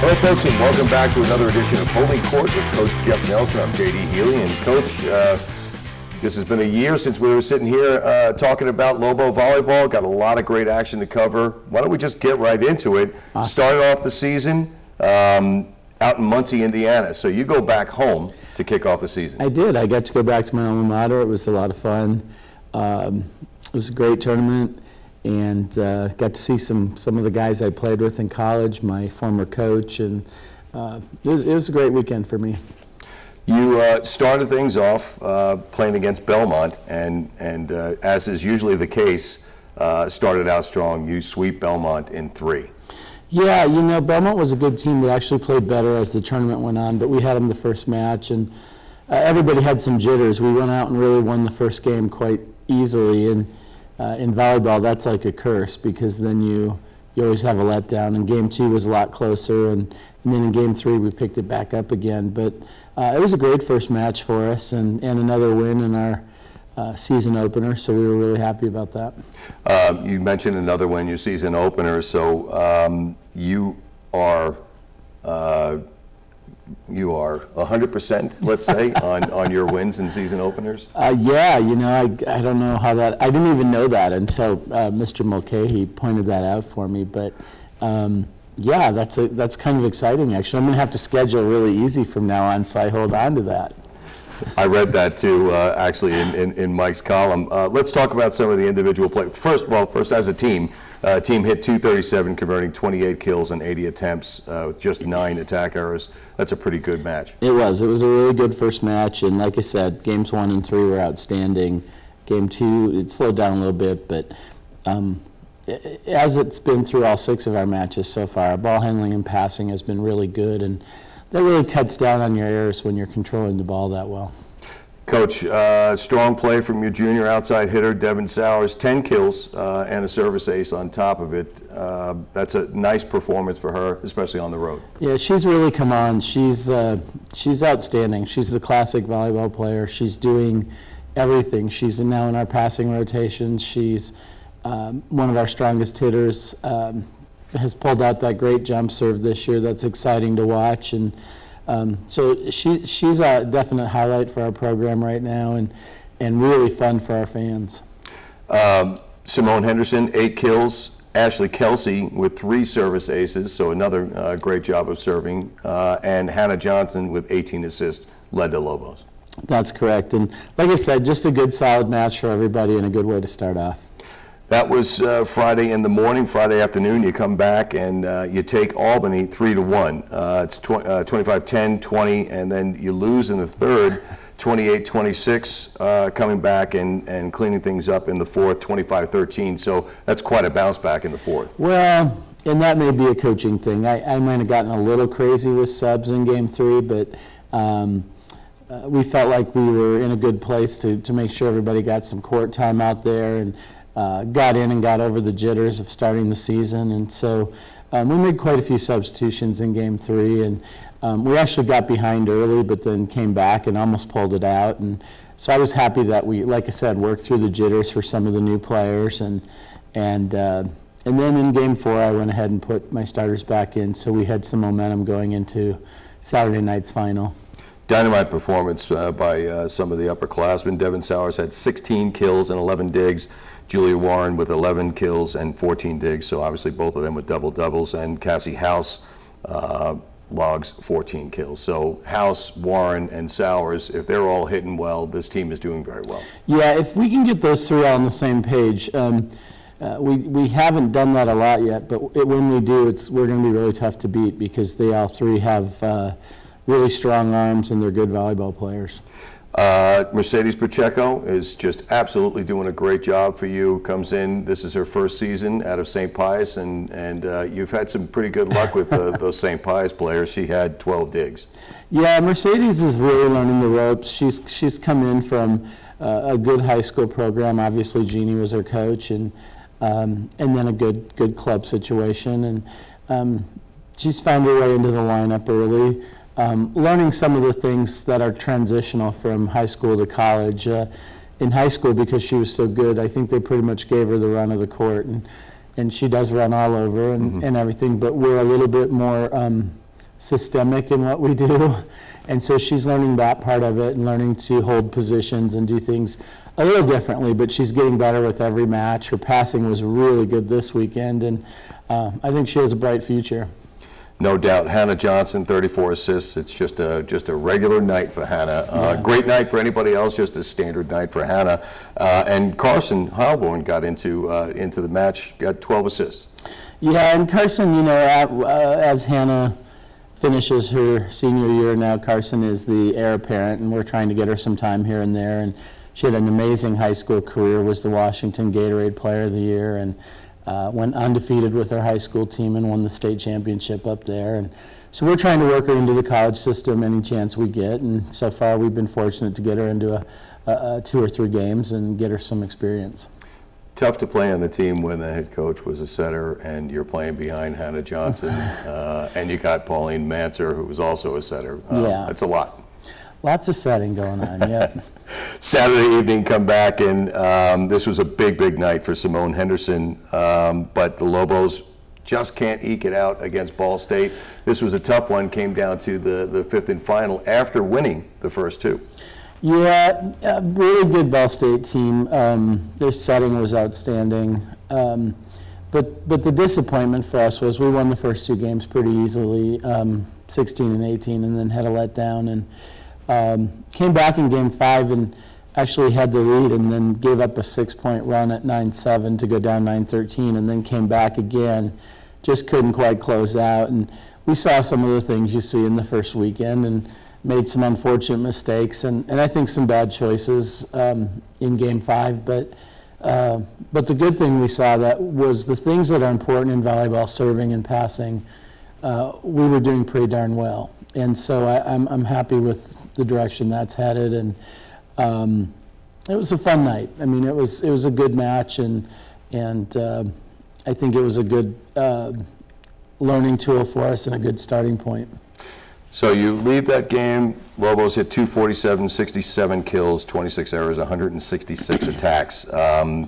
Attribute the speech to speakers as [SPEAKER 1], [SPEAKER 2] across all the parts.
[SPEAKER 1] Hello, folks, and welcome back to another edition of Holding Court with Coach Jeff Nelson. I'm J.D. Healy, and Coach, this has been a year since we were sitting here talking about Lobo volleyball. Got a lot of great action to cover. Why don't we just get right into it? Awesome. Started off the season out in Muncie, Indiana. So you go back home to kick off the season.
[SPEAKER 2] I did. I got to go back to my alma mater. It was a lot of fun. It was a great tournament. And got to see some of the guys I played with in college, my former coach, and it was a great weekend for me.
[SPEAKER 1] You started things off playing against Belmont, and as is usually the case, started out strong. You sweep Belmont in 3.
[SPEAKER 2] Yeah, you know, Belmont was a good team. They actually played better as the tournament went on, but we had them the first match, and everybody had some jitters. We went out and really won the first game quite easily, and in volleyball, that's like a curse because then you always have a letdown. And game 2 was a lot closer, and then in game 3 we picked it back up again. But it was a great first match for us, and another win in our season opener. So we were really happy about that.
[SPEAKER 1] You mentioned another win, your season opener. So you are 100%, let's say, on your wins and season openers?
[SPEAKER 2] Yeah, you know, I don't know how that, I didn't even know that until Mr. Mulcahy pointed that out for me, but yeah, that's kind of exciting, actually. I'm going to have to schedule really easy from now on, so I hold on to that.
[SPEAKER 1] I read that too, actually, in Mike's column. Let's talk about some of the individual play. First as a team, team hit 237, converting 28 kills and 80 attempts with just 9 attack errors. That's a pretty good match.
[SPEAKER 2] It was a really good first match, and like I said, games 1 and 3 were outstanding. Game 2, it slowed down a little bit, but as it's been through all 6 of our matches so far, ball handling and passing has been really good, and that really cuts down on your errors when you're controlling the ball that well.
[SPEAKER 1] Coach, strong play from your junior outside hitter, Devin Sowers, 10 kills and a service ace on top of it. That's a nice performance for her, especially on the road.
[SPEAKER 2] Yeah, she's really come on. She's outstanding. She's the classic volleyball player. She's doing everything. She's now in our passing rotations. She's one of our strongest hitters. Has pulled out that great jump serve this year. That's exciting to watch, and so she's a definite highlight for our program right now, and really fun for our fans.
[SPEAKER 1] Simone Henderson, 8 kills. Ashley Kelsey with 3 service aces, so another great job of serving. And Hannah Johnson with 18 assists led the Lobos.
[SPEAKER 2] That's correct, and like I said, just a good solid match for everybody and a good way to start off.
[SPEAKER 1] That was Friday in the morning. Friday afternoon, you come back and you take Albany 3-1. It's 25-10, 20, and then you lose in the third, 28-26, coming back and cleaning things up in the fourth, 25-13. So that's quite a bounce back in the fourth.
[SPEAKER 2] Well, and that may be a coaching thing. I might have gotten a little crazy with subs in game 3, but we felt like we were in a good place to make sure everybody got some court time out there, and got in and got over the jitters of starting the season. And so we made quite a few substitutions in game 3, and we actually got behind early but then came back and almost pulled it out. And so I was happy that we, like I said, worked through the jitters for some of the new players, and then in game 4 I went ahead and put my starters back in, so we had some momentum going into Saturday night's final.
[SPEAKER 1] Dynamite performance by some of the upperclassmen. Devin Sowers had 16 kills and 11 digs. Julia Warren with 11 kills and 14 digs, so obviously both of them with double-doubles. And Cassie House logs 14 kills. So House, Warren, and Sowers, if they're all hitting well, this team is doing very well.
[SPEAKER 2] Yeah, if we can get those 3 all on the same page. We haven't done that a lot yet, but when we do, we're going to be really tough to beat because they all 3 have really strong arms and they're good volleyball players.
[SPEAKER 1] Mercedes Pacheco is just absolutely doing a great job for you. Comes in, this is her first season out of St. Pius, and you've had some pretty good luck with those St. Pius players. She had 12 digs. Yeah,
[SPEAKER 2] Mercedes is really learning the ropes. She's come in from a good high school program. Obviously, Jeannie was her coach, and then a good club situation, and she's found her way into the lineup early. Learning some of the things that are transitional from high school to college. In high school, because she was so good, I think they pretty much gave her the run of the court, and she does run all over and everything, but we're a little bit more systemic in what we do. And so she's learning that part of it and learning to hold positions and do things a little differently, but she's getting better with every match. Her passing was really good this weekend, and I think she has a bright future.
[SPEAKER 1] No doubt. Hannah Johnson, 34 assists. It's just a regular night for Hannah. Great night for anybody else, just a standard night for Hannah. And Carson Heilborn got into the match, got 12 assists.
[SPEAKER 2] Yeah, and Carson, you know, as Hannah finishes her senior year now, Carson is the heir apparent, and we're trying to get her some time here and there. And she had an amazing high school career, was the Washington Gatorade Player of the Year, and went undefeated with her high school team and won the state championship up there. And so we're trying to work her into the college system any chance we get, and so far we've been fortunate to get her into 2 or 3 games and get her some experience.
[SPEAKER 1] Tough to play on a team when the head coach was a setter and you're playing behind Hannah Johnson and you got Pauline Manser, who was also a setter.
[SPEAKER 2] Yeah.
[SPEAKER 1] That's a lot.
[SPEAKER 2] Lots of setting going on, yeah.
[SPEAKER 1] Saturday evening, come back, and this was a big night for Simone Henderson, but the Lobos just can't eke it out against Ball State. This was a tough one, came down to the 5th and final after winning the first 2.
[SPEAKER 2] Yeah, really good Ball State team. Their setting was outstanding. But the disappointment for us was we won the first 2 games pretty easily, 16 and 18, and then had a letdown. And came back in game 5 and actually had the lead, and then gave up a 6-point run at 9-7 to go down 9-13, and then came back again. Just couldn't quite close out. And we saw some of the things you see in the first weekend, and made some unfortunate mistakes, and I think some bad choices in game 5. But the good thing we saw that was the things that are important in volleyball, serving and passing, we were doing pretty darn well. And so I'm happy with the direction that's headed. And it was a fun night. I mean, it was a good match, and I think it was a good learning tool for us and a good starting point.
[SPEAKER 1] So you leave that game, Lobos hit 247, 67 kills, 26 errors, 166 attacks.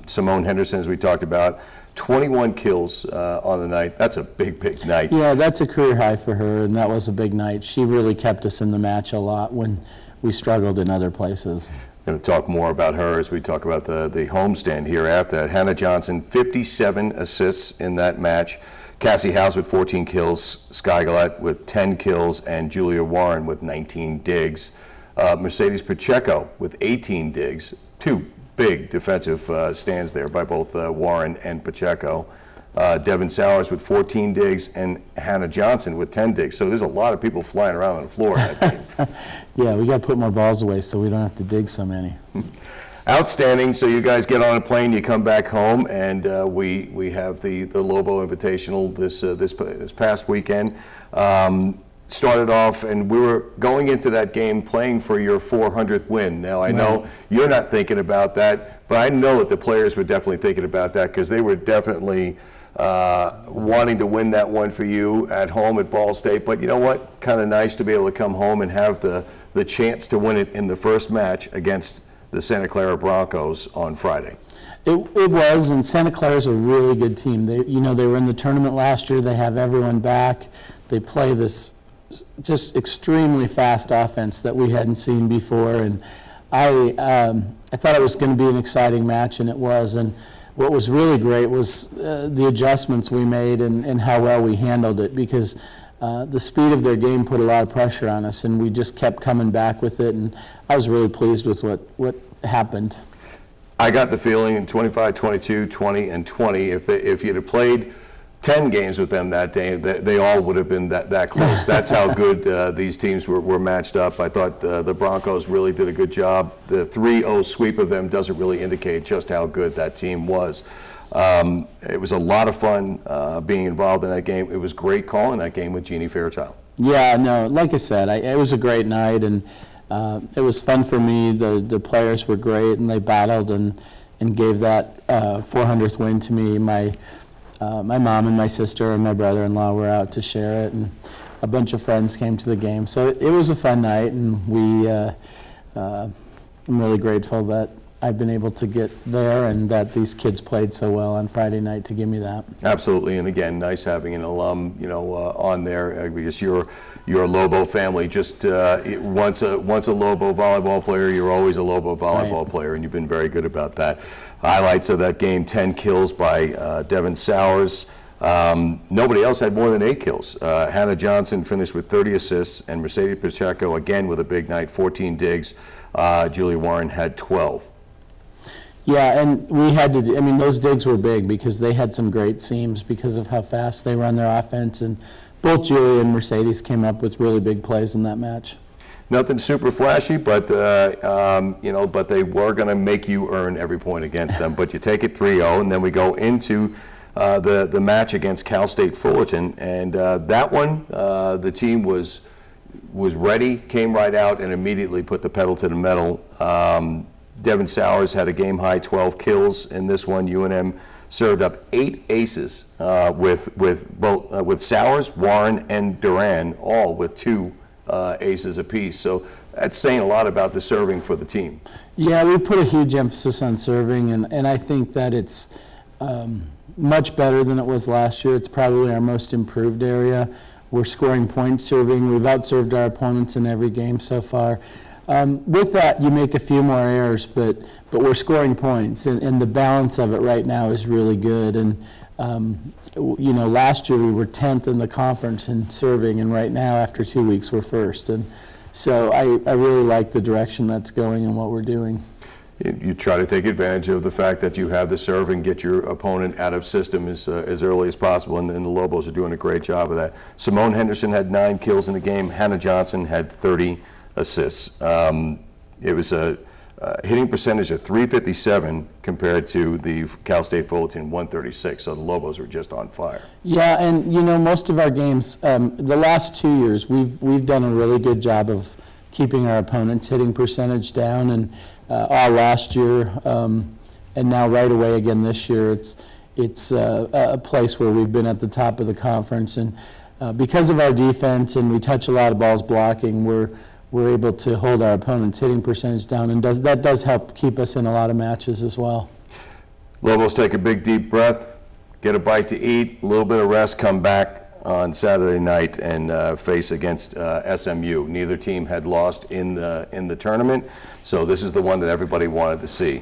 [SPEAKER 1] Simone Henderson, as we talked about, 21 kills on the night. That's a big night.
[SPEAKER 2] Yeah, that's a career high for her, and that was a big night. She really kept us in the match a lot when we struggled in other places.
[SPEAKER 1] Going to talk more about her as we talk about the homestand here after that. Hannah Johnson, 57 assists in that match. Cassie House with 14 kills, Sky Gillette with 10 kills, and Julia Warren with 19 digs. Mercedes Pacheco with 18 digs. 2 big defensive stands there by both Warren and Pacheco. Devin Sowers with 14 digs, and Hannah Johnson with 10 digs. So there's a lot of people flying around on the floor in that game.
[SPEAKER 2] Yeah, we got to put more balls away so we don't have to dig so many.
[SPEAKER 1] Outstanding. So you guys get on a plane, you come back home, and we have the Lobo Invitational this past weekend. Started off, and we were going into that game playing for your 400th win. Now I know you're not thinking about that, but I know that the players were definitely thinking about that, because they were definitely wanting to win that one for you at home at Ball State. But you know what? Kind of nice to be able to come home and have the chance to win it in the first match against the Santa Clara Broncos on Friday.
[SPEAKER 2] It was, and Santa Clara's a really good team. They were in the tournament last year. They have everyone back. They play this just extremely fast offense that we hadn't seen before, and I thought it was going to be an exciting match, and it was. And what was really great was the adjustments we made and how well we handled it, because the speed of their game put a lot of pressure on us, and we just kept coming back with it, and I was really pleased with what happened.
[SPEAKER 1] I got the feeling in 25, 22, 20, and 20, if you'd have played 10 games with them that day, they all would have been that close. That's how good these teams were matched up. I thought the Broncos really did a good job. The 3-0 sweep of them doesn't really indicate just how good that team was. It was a lot of fun being involved in that game. It was great calling that game with Jeannie Fairchild.
[SPEAKER 2] Yeah, no, like I said, it was a great night, and it was fun for me. The players were great, and they battled and gave that 400th win to me. My mom and my sister and my brother-in-law were out to share it, and a bunch of friends came to the game. So it was a fun night, and I'm really grateful that I've been able to get there, and that these kids played so well on Friday night to give me that.
[SPEAKER 1] Absolutely, and again, nice having an alum, on there, because you're a Lobo family. Just once a Lobo volleyball player, you're always a Lobo volleyball player, and you've been very good about that. Highlights of that game: 10 kills by Devin Sowers. Nobody else had more than 8 kills. Hannah Johnson finished with 30 assists, and Mercedes Pacheco again with a big night, 14 digs. Julia Warren had 12.
[SPEAKER 2] Yeah, and we had to, those digs were big because they had some great seams because of how fast they run their offense, and both Julia and Mercedes came up with really big plays in that match.
[SPEAKER 1] Nothing super flashy, but but they were going to make you earn every point against them. But you take it 3-0, and then we go into the match against Cal State Fullerton, and that one, the team was ready, came right out, and immediately put the pedal to the metal. Devin Sowers had a game-high 12 kills in this one. UNM served up 8 aces with Sowers, Warren, and Duran, all with 2 aces apiece. So that's saying a lot about the serving for the team. Yeah,
[SPEAKER 2] we put a huge emphasis on serving, and I think that it's much better than it was last year. It's probably our most improved area. We're scoring points serving. We've outserved our opponents in every game so far. With that, you make a few more errors, but we're scoring points, and the balance of it right now is really good. And last year we were 10th in the conference in serving, and right now, after 2 weeks, we're first. And so I really like the direction that's going and what we're doing.
[SPEAKER 1] You try to take advantage of the fact that you have the serve and get your opponent out of system as early as possible, and the Lobos are doing a great job of that. Simone Henderson had 9 kills in the game. Hannah Johnson had 30 assists. It was a hitting percentage of .357 compared to the Cal State Fullerton 136, so the Lobos were just on fire.
[SPEAKER 2] Yeah, and most of our games, the last 2 years, we've done a really good job of keeping our opponent's hitting percentage down, and all last year, and now right away again this year, it's a place where we've been at the top of the conference, and because of our defense and we touch a lot of balls blocking, we're able to hold our opponent's hitting percentage down, and that does help keep us in a lot of matches as well.
[SPEAKER 1] Lobos take a big deep breath, get a bite to eat, a little bit of rest, come back on Saturday night and face against SMU. Neither team had lost in the tournament, so this is the one that everybody wanted to see.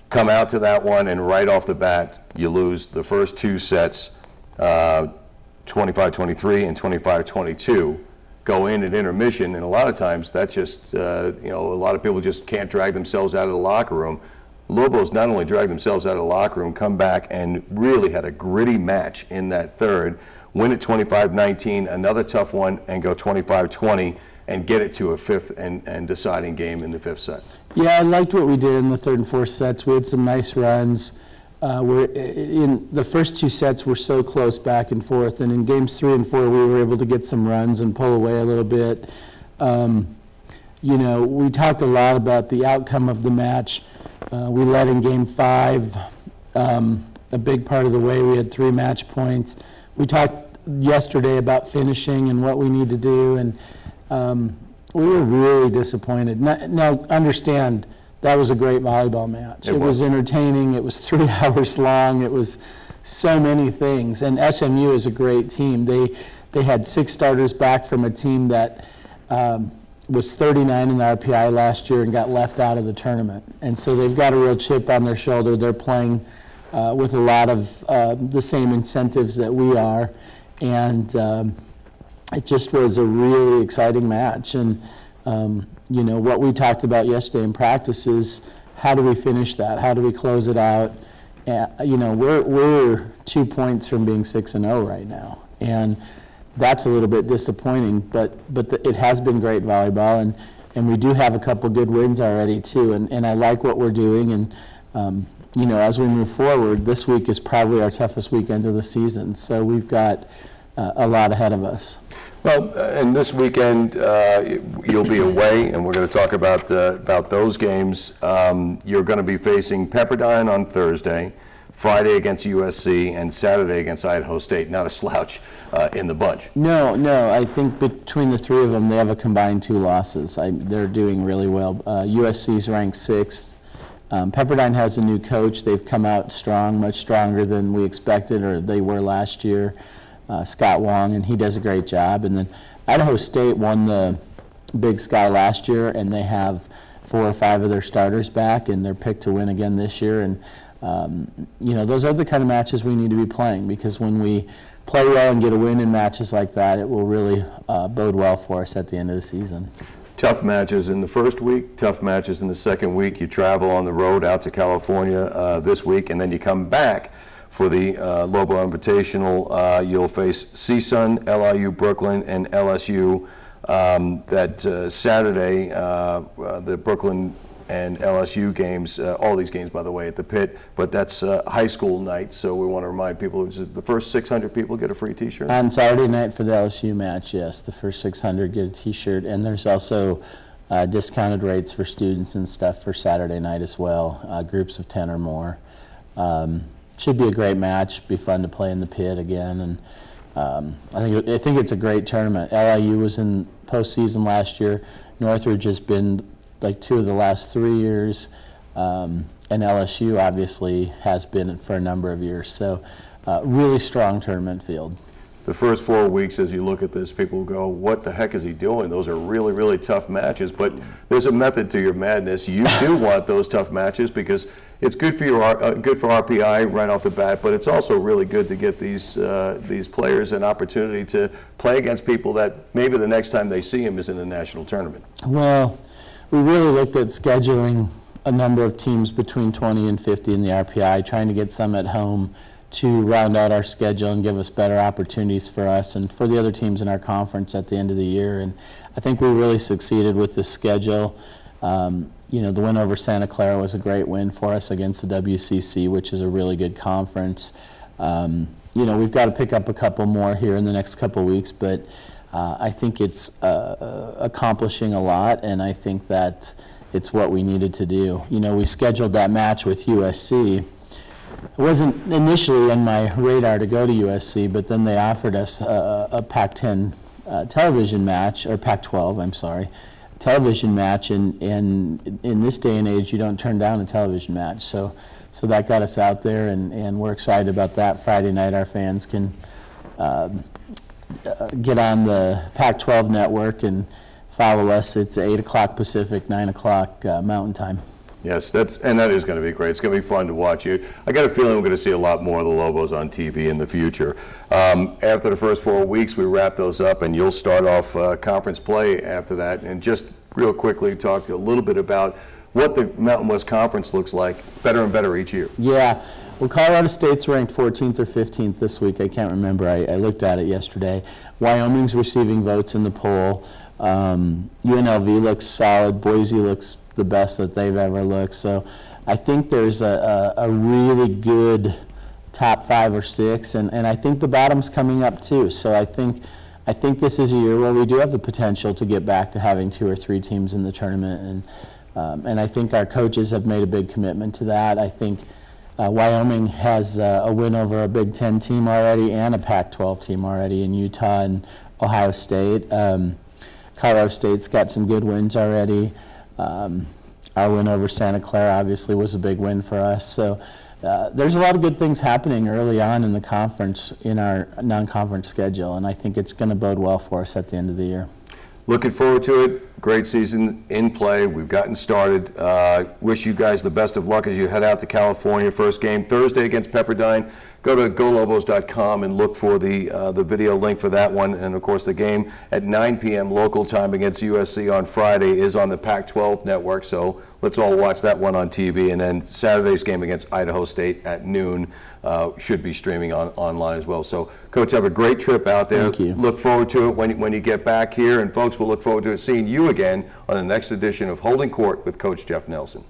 [SPEAKER 1] Come out to that one, and right off the bat, you lose the first 2 sets, 25-23 and 25-22. Go in at intermission, and a lot of times that just, a lot of people just can't drag themselves out of the locker room. Lobos not only dragged themselves out of the locker room, come back and really had a gritty match in that third, win it 25-19, another tough one, and go 25-20 and get it to a 5th and deciding game in the 5th set.
[SPEAKER 2] Yeah, I liked what we did in the 3rd and 4th sets. We had some nice runs. In the first 2 sets were so close back and forth, and in games 3 and 4 we were able to get some runs and pull away a little bit. We talked a lot about the outcome of the match. We led in game 5 a big part of the way. We had 3 match points. We talked yesterday about finishing and what we need to do, and we were really disappointed. Now understand, that was a great volleyball match. It was entertaining. It was 3 hours long. It was so many things. And SMU is a great team. They had 6 starters back from a team that was 39 in the RPI last year and got left out of the tournament. And so they've got a real chip on their shoulder. They're playing with a lot of the same incentives that we are. And it just was a really exciting match. And what we talked about yesterday in practice is, how do we finish that? How do we close it out? We're 2 points from being 6-0 right now, and that's a little bit disappointing. But it has been great volleyball, and we do have a couple good wins already too. And I like what we're doing. And as we move forward, this week is probably our toughest weekend of the season. So we've got a lot ahead of us.
[SPEAKER 1] Well, and this weekend you'll be away, and we're going to talk about those games. You're going to be facing Pepperdine on Thursday, Friday against USC, and Saturday against Idaho State. Not a slouch in the bunch.
[SPEAKER 2] No. I think between the 3 of them, they have a combined 2 losses. They're doing really well. USC's ranked 6th. Pepperdine has a new coach. They've come out strong, much stronger than we expected, or they were last year. Scott Wong, and he does a great job. And then Idaho State won the Big Sky last year, and they have 4 or 5 of their starters back, and they're picked to win again this year. And you know, those are the kind of matches we need to be playing, because when we play well and get a win in matches like that, it will really bode well for us at the end of the season.
[SPEAKER 1] Tough matches in the first week, tough matches in the second week. You travel on the road out to California this week, and then you come back for the Lobo Invitational. You'll face CSUN, LIU Brooklyn, and LSU. That Saturday, the Brooklyn and LSU games, all these games, by the way, at the Pit, but that's high school night, so we want to remind people, the first 600 people get a free T-shirt?
[SPEAKER 2] On Saturday night for the LSU match, yes, the first 600 get a T-shirt, and there's also discounted rates for students and stuff for Saturday night as well, groups of 10 or more. Should be a great match, be fun to play in the Pit again, and I think it's a great tournament. LIU was in postseason last year. Northridge has been like 2 of the last 3 years, and LSU obviously has been for a number of years. So really strong tournament field.
[SPEAKER 1] The first 4 weeks, as you look at this, people go, what the heck is he doing? Those are really, really tough matches, but there's a method to your madness. You do want those tough matches because it's good for your good for RPI right off the bat, but it's also really good to get these players an opportunity to play against people that maybe the next time they see them is in a national tournament.
[SPEAKER 2] Well, we really looked at scheduling a number of teams between 20 and 50 in the RPI, trying to get some at home to round out our schedule and give us better opportunities for us and for the other teams in our conference at the end of the year. And I think we really succeeded with this schedule. You know, the win over Santa Clara was a great win for us against the WCC, which is a really good conference. You know, we've got to pick up a couple more here in the next couple weeks, but I think it's accomplishing a lot, and I think that it's what we needed to do. You know, we scheduled that match with USC. It wasn't initially on my radar to go to USC, but then they offered us a Pac-10 television match, or Pac-12, I'm sorry, television match, and in this day and age, you don't turn down a television match. So that got us out there, and we're excited about that. Friday night, our fans can get on the Pac-12 network and follow us. It's 8 o'clock Pacific, 9 o'clock Mountain Time.
[SPEAKER 1] Yes, that is going to be great. It's going to be fun to watch you. I got a feeling we're going to see a lot more of the Lobos on TV in the future. After the first 4 weeks, we wrap those up, and you'll start off conference play after that. And just real quickly, talk a little bit about what the Mountain West Conference looks like, better and better each year.
[SPEAKER 2] Yeah. Well, Colorado State's ranked 14th or 15th this week. I can't remember. I looked at it yesterday. Wyoming's receiving votes in the poll. UNLV looks solid. Boise looks the best that they've ever looked. So I think there's a really good top 5 or 6, and I think the bottom's coming up too. So I think this is a year where we do have the potential to get back to having 2 or 3 teams in the tournament, and I think our coaches have made a big commitment to that. I think Wyoming has a win over a Big Ten team already and a Pac-12 team already in Utah and Ohio State. Colorado State's got some good wins already. Our win over Santa Clara obviously was a big win for us. So there's a lot of good things happening early on in the conference, in our non-conference schedule, and I think it's going to bode well for us at the end of the year.
[SPEAKER 1] Looking forward to it. Great season in play. We've gotten started. Wish you guys the best of luck as you head out to California. First game Thursday against Pepperdine. Go to golobos.com and look for the video link for that one. And of course, the game at 9 p.m. local time against USC on Friday is on the Pac-12 network. So let's all watch that one on TV. And then Saturday's game against Idaho State at noon should be streaming online as well. So, Coach, have a great trip out there.
[SPEAKER 2] Thank you.
[SPEAKER 1] Look forward to it when you get back here. And folks, we'll look forward to seeing you again on the next edition of Holding Court with Coach Jeff Nelson.